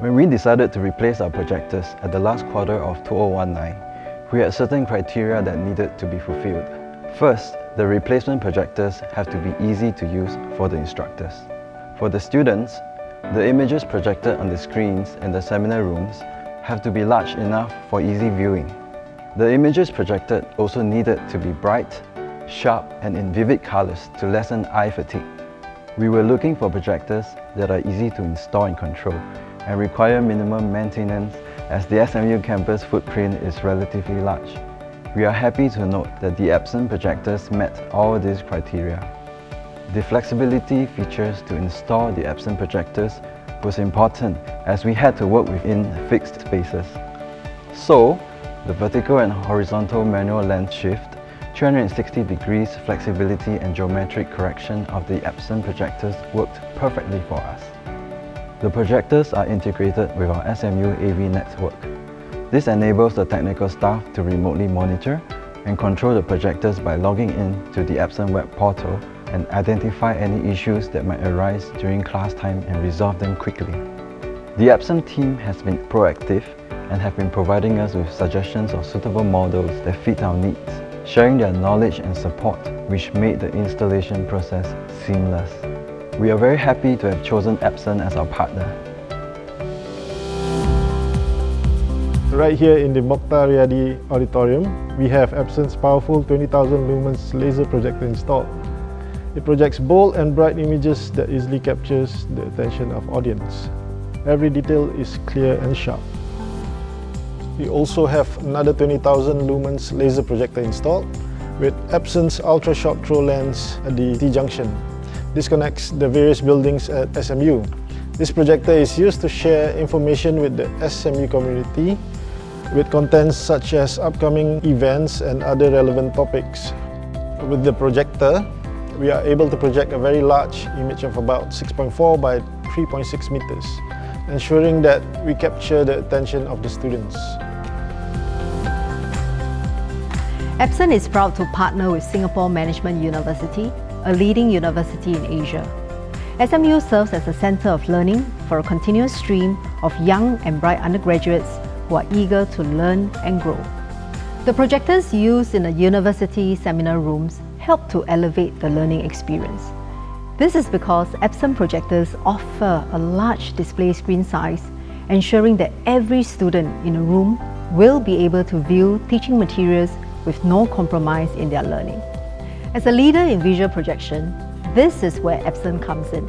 When we decided to replace our projectors at the last quarter of 2019, we had certain criteria that needed to be fulfilled. First, the replacement projectors have to be easy to use for the instructors. For the students, the images projected on the screens in the seminar rooms have to be large enough for easy viewing. The images projected also needed to be bright, sharp, and in vivid colors to lessen eye fatigue. We were looking for projectors that are easy to install and control and require minimum maintenance as the SMU campus footprint is relatively large. We are happy to note that the Epson projectors met all these criteria. The flexibility features to install the Epson projectors was important as we had to work within fixed spaces. So, the vertical and horizontal manual lens shift, 360 degrees flexibility and geometric correction of the Epson projectors worked perfectly for us. The projectors are integrated with our SMU AV network. This enables the technical staff to remotely monitor and control the projectors by logging in to the Epson web portal and identify any issues that might arise during class time and resolve them quickly. The Epson team has been proactive and have been providing us with suggestions of suitable models that fit our needs, sharing their knowledge and support, which made the installation process seamless. We are very happy to have chosen Epson as our partner. Right here in the Mokhtar Riyadi Auditorium, we have Epson's powerful 20,000 lumens laser projector installed. It projects bold and bright images that easily captures the attention of audience. Every detail is clear and sharp. We also have another 20,000 lumens laser projector installed with Epson's ultra-short throw lens at the T-junction. This connects the various buildings at SMU. This projector is used to share information with the SMU community with contents such as upcoming events and other relevant topics. With the projector, we are able to project a very large image of about 6.4 by 3.6 meters, ensuring that we capture the attention of the students. Epson is proud to partner with Singapore Management University, a leading university in Asia. SMU serves as a centre of learning for a continuous stream of young and bright undergraduates who are eager to learn and grow. The projectors used in the university seminar rooms help to elevate the learning experience. This is because Epson projectors offer a large display screen size, ensuring that every student in a room will be able to view teaching materials with no compromise in their learning. As a leader in visual projection, this is where Epson comes in.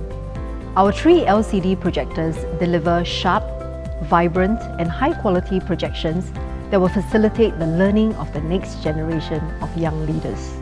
Our 3 LCD projectors deliver sharp, vibrant and high-quality projections that will facilitate the learning of the next generation of young leaders.